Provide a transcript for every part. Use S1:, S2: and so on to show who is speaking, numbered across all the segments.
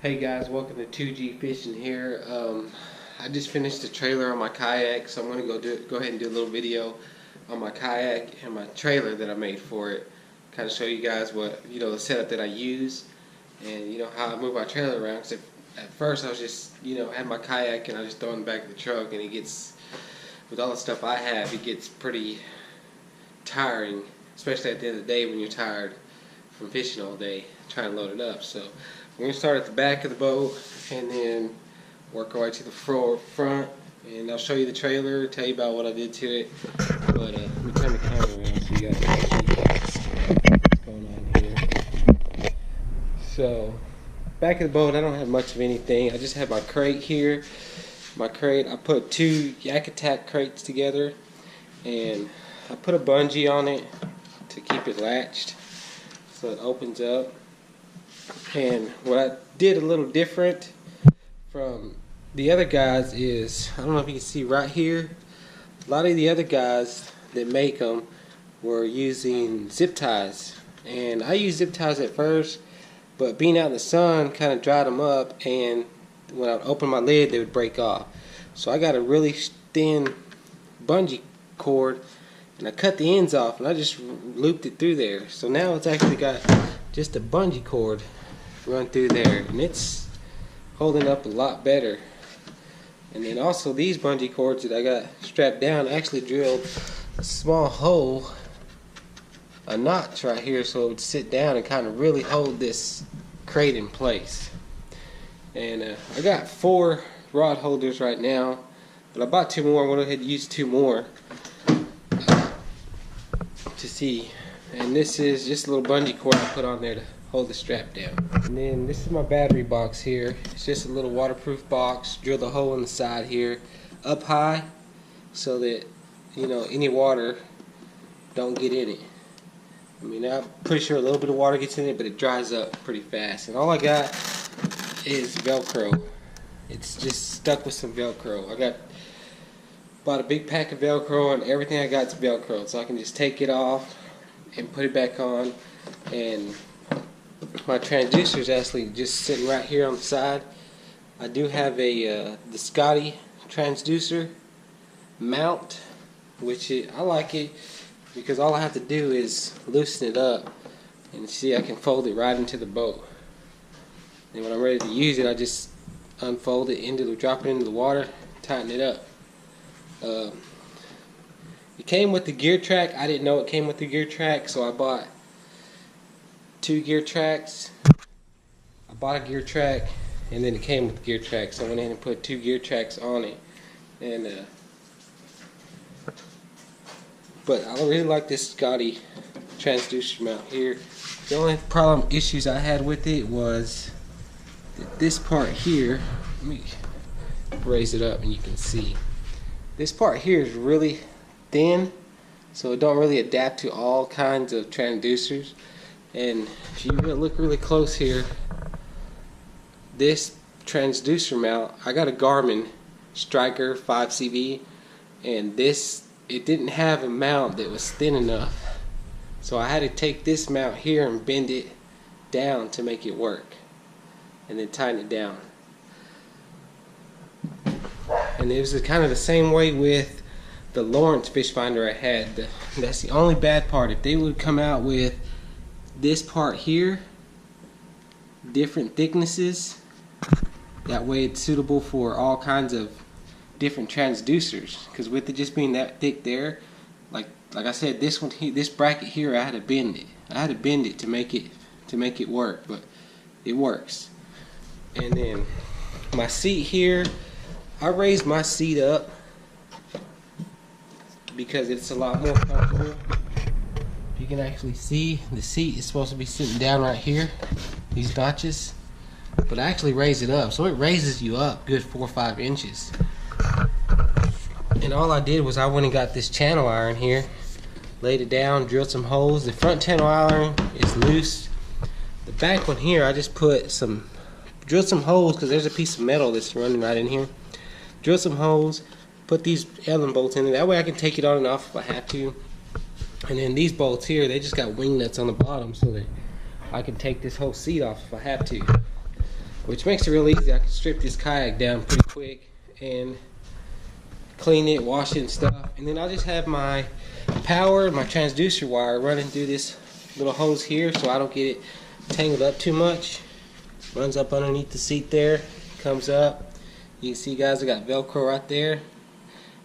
S1: Hey guys, welcome to 2G Fishing here. I just finished the trailer on my kayak, so I'm going to go ahead and do a little video on my kayak and my trailer that I made for it. Kind of show you guys what, the setup that I use and, how I move my trailer around. Because at first I was just, had my kayak and I just throw it in the back of the truck, and it gets, with all the stuff I have, it gets pretty tiring, especially at the end of the day when you're tired from fishing all day, trying to load it up. So we're going to start at the back of the boat and then work our way to the front, and I'll show you the trailer, tell you about what I did to it. But let me turn the camera around so you guys can see what's going on here. So, back of the boat, I don't have much of anything. I just have my crate here. My crate, I put two Yak Attack crates together, and I put a bungee on it to keep it latched so it opens up. And what I did a little different from the other guys is, I don't know if you can see right here, a lot of the other guys that make them were using zip ties. And I used zip ties at first, but being out in the sun kind of dried them up, and when I would open my lid they would break off. So I got a really thin bungee cord and I cut the ends off and I just looped it through there. So now it's actually got just a bungee cord run through there, and it's holding up a lot better. And then also these bungee cords that I got strapped down, I actually drilled a small hole, a notch right here, so it would sit down and kind of really hold this crate in place. And I got 4 rod holders right now, but I bought 2 more. I'm going to go ahead and use 2 more to see. And this is just a little bungee cord I put on there to hold the strap down. And then this is my battery box here. It's just a little waterproof box. Drilled a hole in the side here up high so that any water don't get in it. I mean, I'm pretty sure a little bit of water gets in it, but it dries up pretty fast. And all I got is Velcro. It's just stuck with some Velcro. I bought a big pack of Velcro, and everything I got is Velcro, so I can just take it off and put it back on. And my transducer is actually just sitting right here on the side. I do have the Scotty Transducer Mount, which I like it because all I have to do is loosen it up, and see, I can fold it right into the boat. And when I'm ready to use it, I just unfold it, drop it into the water, tighten it up. It came with the gear track. I didn't know it came with the gear track, so I bought 2 gear tracks. I bought a gear track, and then it came with the gear track, so I went in and put 2 gear tracks on it. And but I really like this Scotty Transducer Mount here. The only issues I had with it was that this part here, let me raise it up and you can see, this part here is really thin, so it don't really adapt to all kinds of transducers. And if you look really close here, this transducer mount, I got a Garmin Striker 5CV, and it didn't have a mount that was thin enough, so I had to take this mount here and bend it down to make it work, and then tighten it down. And it was kind of the same way with the Lawrence fish finder I had. That's the only bad part. If they would come out with this part here, different thicknesses, that way it's suitable for all kinds of different transducers. Because with it just being that thick there, like I said, this one here, this bracket here, I had to bend it. I had to bend it to make it work, but it works. And then my seat here, I raised my seat up because it's a lot more comfortable. You can actually see the seat is supposed to be sitting down right here, these notches, but I actually raised it up, so it raises you up good 4 or 5 inches. And all I did was I went and got this channel iron here, laid it down, drilled some holes. The front channel iron is loose. The back one here, I just drilled some holes because there's a piece of metal that's running right in here. Drilled some holes, put these Allen bolts in it. That way I can take it on and off if I have to. And then these bolts here, they just got wing nuts on the bottom so that I can take this whole seat off if I have to. which makes it real easy. I can strip this kayak down pretty quick and clean it, wash it and stuff. And then I'll just have my power, my transducer wire running through this little hose here so I don't get it tangled up too much. Runs up underneath the seat there, comes up. You can see, guys, I got Velcro right there.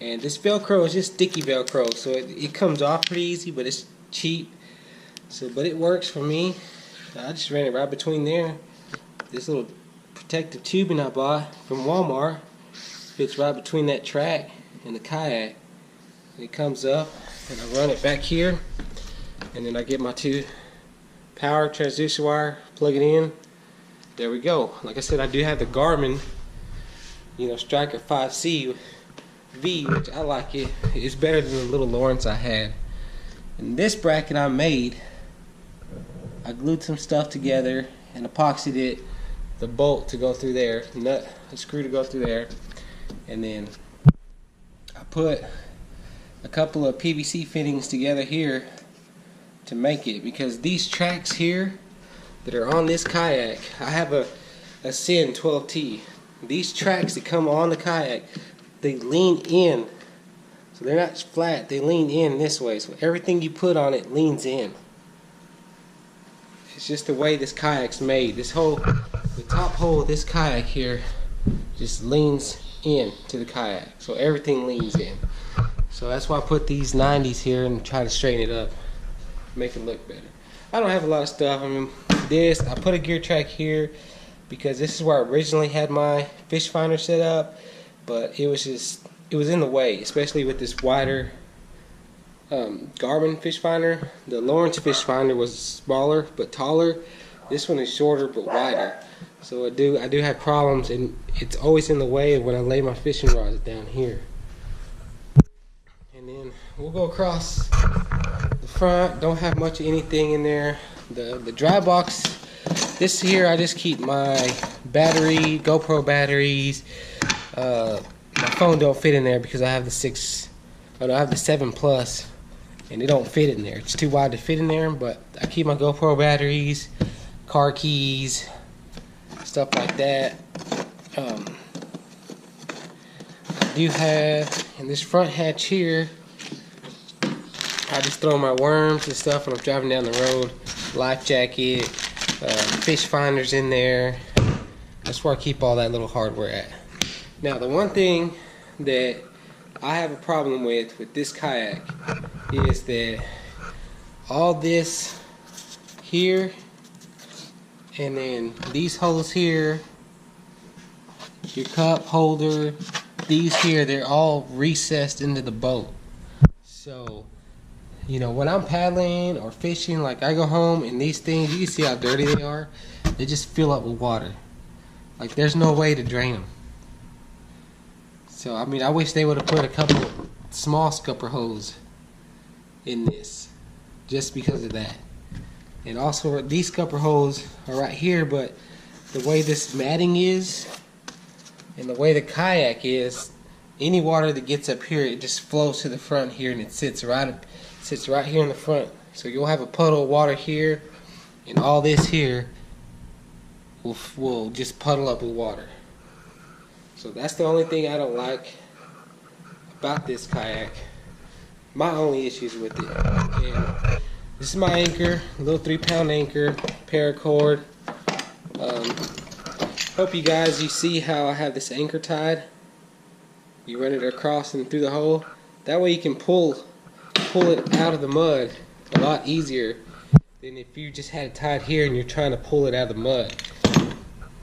S1: And this Velcro is just sticky Velcro, so it comes off pretty easy, but it's cheap. But it works for me. I just ran it right between there. This little protective tubing I bought from Walmart fits right between that track and the kayak. And it comes up, and I run it back here, and then I get my 2 power transducer wire, plug it in. There we go. Like I said, I do have the Garmin, Striker 5C V, which I like it. It's better than the little Lawrence I had. And this bracket I made, I glued some stuff together and epoxied it, the bolt to go through there, a screw to go through there, and then I put a couple of PVC fittings together here to make it, because these tracks here that are on this kayak, I have a Sin 12T. These tracks that come on the kayak, they lean in, so they're not flat, they lean in this way, so everything you put on it leans in. It's just the way this kayak's made. The top hole of this kayak here just leans in to the kayak, so everything leans in. So that's why I put these 90s here and try to straighten it up, make it look better. I don't have a lot of stuff. I mean, I put a gear track here because this is where I originally had my fish finder set up, but it was in the way, especially with this wider Garmin fish finder. The Lawrence fish finder was smaller but taller. This one is shorter but wider. So I do have problems, and it's always in the way when I lay my fishing rods down here. And then we'll go across the front. Don't have much of anything in there. The dry box, this here I just keep my battery, GoPro batteries. My phone don't fit in there because I have I have the 7 Plus, and it don't fit in there. It's too wide to fit in there, but I keep my GoPro batteries, car keys, stuff like that. I do have in this front hatch here, I just throw my worms and stuff when I'm driving down the road. Life jacket, fish finders in there. That's where I keep all that little hardware at. Now, the one thing that I have a problem with this kayak is that all this here and then these holes here, your cup holder, these here, they're all recessed into the boat. So, when I'm paddling or fishing, like I go home and these things, you can see how dirty they are. They just fill up with water. Like, there's no way to drain them. So, I mean, I wish they would have put a couple small scupper hose in this, just because of that. And also, these scupper holes are right here, but the way this matting is and the way the kayak is, any water that gets up here, it just flows to the front here, and it sits right here in the front. So you'll have a puddle of water here, and all this here will just puddle up with water. So that's the only thing I don't like about this kayak. My only issues with it. And this is my anchor, a little 3-pound anchor, paracord. Hope you guys, see how I have this anchor tied. You run it across and through the hole. That way you can pull it out of the mud a lot easier than if you just had it tied here and you're trying to pull it out of the mud.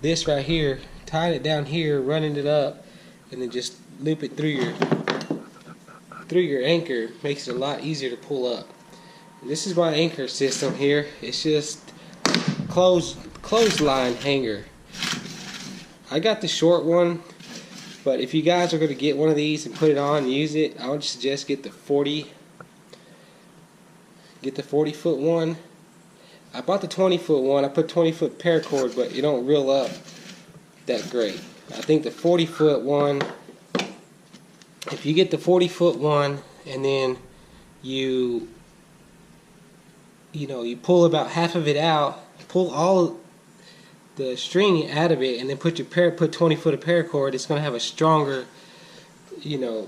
S1: This right here, tying it down here, running it up, and then just loop it through your anchor makes it a lot easier to pull up. And this is my anchor system here. It's just clothesline hanger. I got the short one, but if you guys are going to get one of these and put it on and use it, I would suggest get the 40-foot one. I bought the 20-foot one. I put 20-foot paracord, but it don't reel up that great. I think the 40-foot one, if you get the 40-foot one and then you pull about half of it out, pull all the string out of it and then put 20 foot of paracord, it's going to have a stronger, you know,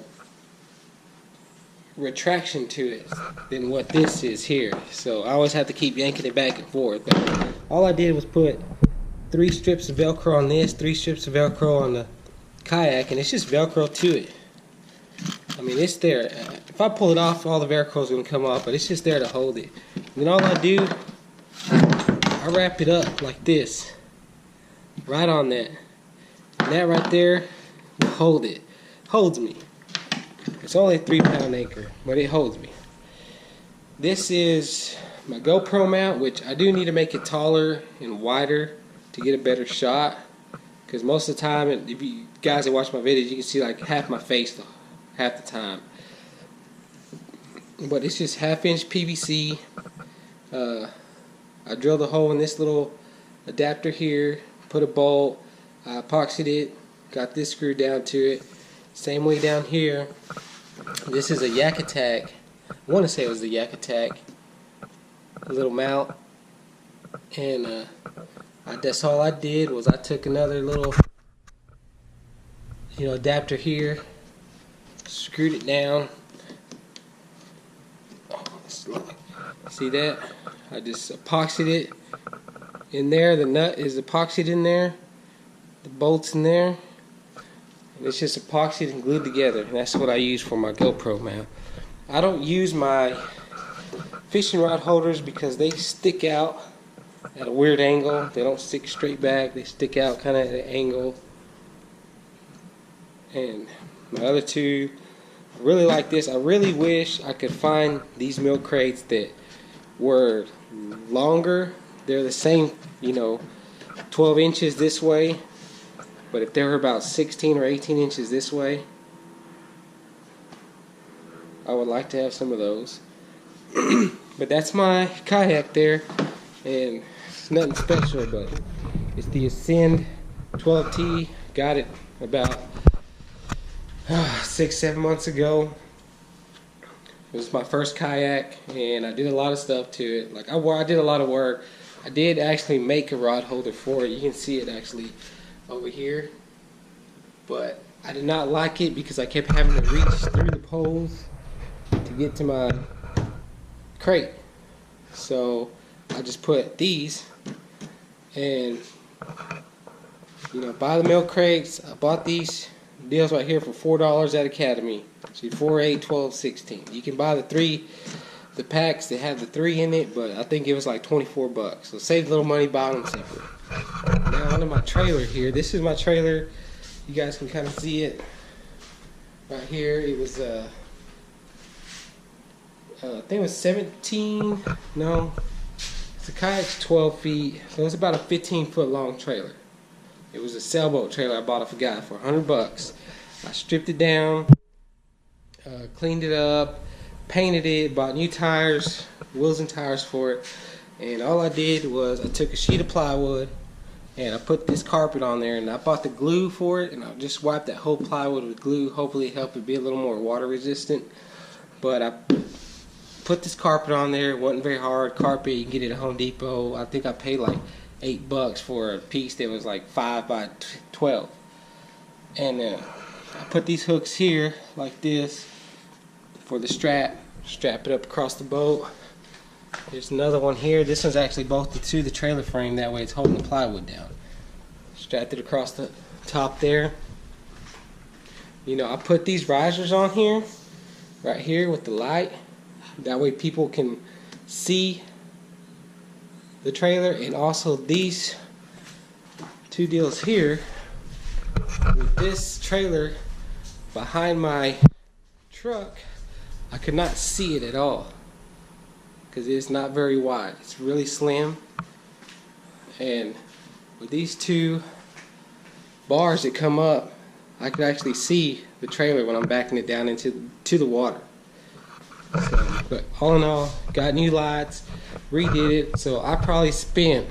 S1: retraction to it than what this is here. So I always have to keep yanking it back and forth. But all I did was put 3 strips of Velcro on this, 3 strips of Velcro on the Kayak, and it's just Velcro to it. I mean, it's there. If I pull it off, all the Velcro is going to come off, but it's just there to hold it. And then all I do, I wrap it up like this, right on that. And that right there will hold it. Holds me. It's only a 3-pound anchor, but it holds me. This is my GoPro mount, which I do need to make it taller and wider to get a better shot. Because most of the time, if you guys that watch my videos, you can see like half my face half the time. But it's just 1/2-inch PVC. I drilled a hole in this little adapter here, put a bolt, I epoxied it, got this screwed down to it. Same way down here. This is a Yak Attack. I want to say it was the Yak Attack little mount, and that's all I did was I took another little, you know, adapter here, screwed it down. See that? I just epoxied it in there. The nut is epoxied in there. The bolt's in there. And it's just epoxied and glued together. And that's what I use for my GoPro mount. I don't use my fishing rod holders because they stick out at a weird angle. They don't stick straight back. They stick out kind of at an angle. And my other two, I really like this. I really wish I could find these milk crates that were longer. They're the same, you know, 12 inches this way, but if they were about 16 or 18 inches this way, I would like to have some of those. But that's my kayak there, and it's nothing special, but it's the Ascend 12T. Got it about 6-7 months ago. It was my first kayak, and I did a lot of stuff to it. Like I did a lot of work. I did actually make a rod holder for it. You can see it actually over here. But I did not like it because I kept having to reach through the poles to get to my crate. So I just put these, and you know, buy the milk crates. I bought these deals right here for $4 at Academy. See, 4, 8, 12, 16. You can buy the packs that have the 3 in it, but I think it was like 24 bucks. So save a little money, buy them separate. Now onto my trailer here. This is my trailer. You guys can kind of see it right here. It was I think it was 17. No, the kayak's 12 feet, so it's about a 15-foot long trailer. It was a sailboat trailer I bought off a guy for 100 bucks. I stripped it down, cleaned it up, painted it, bought new tires, wheels and tires for it, and all I did was I took a sheet of plywood and I put this carpet on there, and I bought the glue for it, and I just wiped that whole plywood with glue. Hopefully it helped it be a little more water resistant. But I put this carpet on there. It wasn't very hard carpet. You can get it at Home Depot. I think I paid like $8 for a piece that was like 5 by 12. And I put these hooks here like this for the strap. Strap it up across the boat. There's another one here. This one's actually bolted to the trailer frame. That way it's holding the plywood down. Strapped it across the top there. You know, I put these risers on here, right here with the light. That way people can see the trailer, and also these two deals here with this trailer behind my truck. I could not see it at all because it's not very wide. It's really slim, and with these two bars that come up, I could actually see the trailer when I'm backing it down into the water. So, but all in all, got new lights, redid it, so I probably spent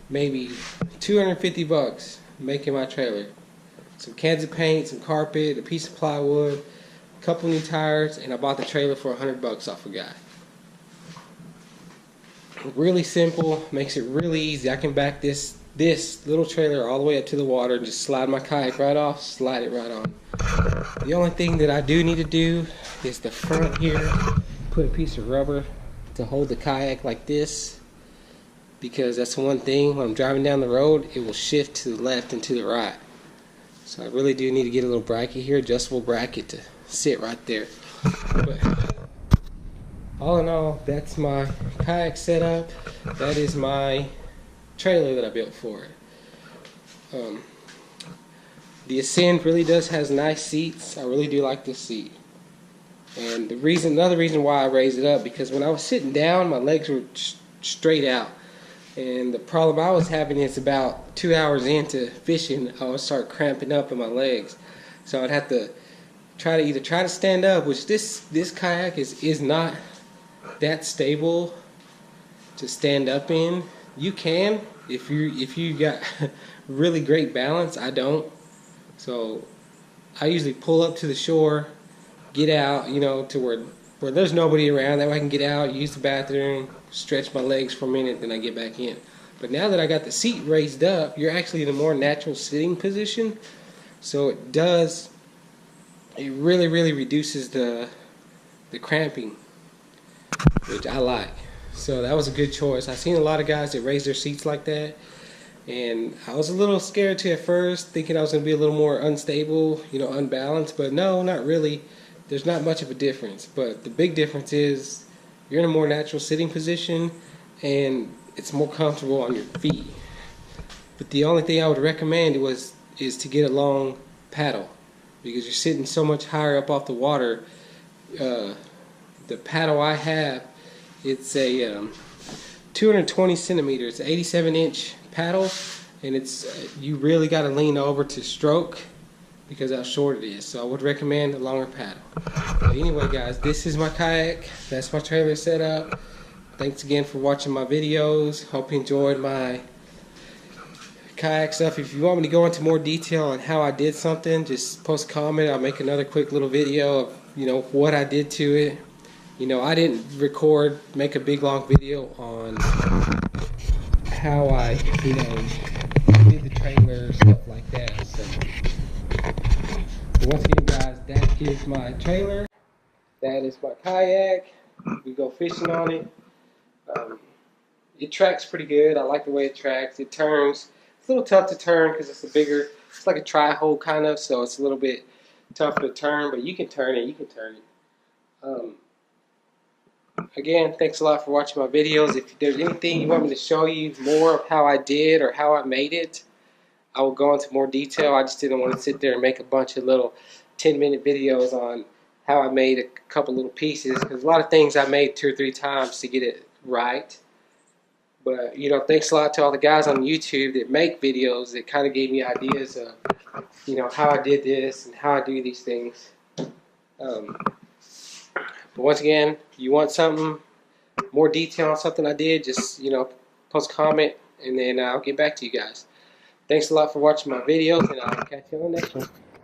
S1: maybe 250 bucks making my trailer. Some cans of paint, some carpet, a piece of plywood, a couple new tires, and I bought the trailer for 100 bucks off a guy. Really simple, makes it really easy. I can back this this little trailer all the way up to the water and just slide my kayak right off, slide it right on. The only thing that I do need to do is the front here, put a piece of rubber to hold the kayak like this, because that's the one thing when I'm driving down the road, it will shift to the left and to the right. So I really do need to get a little bracket here, adjustable bracket to sit right there. But all in all, that's my kayak setup. That is my trailer that I built for it. The Ascend really does has nice seats. I really do like this seat. And another reason why I raised it up, because when I was sitting down, my legs were straight out. And the problem I was having is about 2 hours into fishing, I would start cramping up in my legs. So I'd have to try to stand up, which this kayak is not that stable to stand up in. You can if you got really great balance. I don't. So I usually pull up to the shore, get out, to where there's nobody around. That way I can get out, use the bathroom, stretch my legs for a minute, then I get back in. But now that I got the seat raised up, you're actually in a more natural sitting position. So it really reduces the cramping, which I like. So that was a good choice. I've seen a lot of guys that raise their seats like that, and I was a little scared too at first, thinking I was going to be a little more unstable, unbalanced, but no, not really. There's not much of a difference, but the big difference is you're in a more natural sitting position and it's more comfortable on your feet. But the only thing I would recommend is to get a long paddle, because you're sitting so much higher up off the water. The paddle I have, it's a 220 centimeters, 87-inch paddle, and you really got to lean over to stroke because how short it is. So I would recommend a longer paddle. But anyway, guys, this is my kayak. That's my trailer setup. Thanks again for watching my videos. Hope you enjoyed my kayak stuff. If you want me to go into more detail on how I did something, just post a comment. I'll make another quick little video of what I did to it. I didn't make a big long video on how I did the trailer, stuff like that. So once again, guys, that is my trailer. That is my kayak. We go fishing on it. It tracks pretty good. I like the way it tracks. It turns. It's a little tough to turn because it's like a tri-hole kind of, so it's a little bit tougher to turn, but you can turn it. Again, thanks a lot for watching my videos. If there's anything you want me to show you more of how I did or how I made it, I will go into more detail. I just didn't want to sit there and make a bunch of little 10-minute videos on how I made a couple little pieces, because a lot of things I made 2 or 3 times to get it right. But thanks a lot to all the guys on YouTube that make videos that kind of gave me ideas of how I did this and how I do these things. But once again, if you want more detail on something I did, just post a comment and then I'll get back to you guys. Thanks a lot for watching my videos, and I'll catch you on the next one.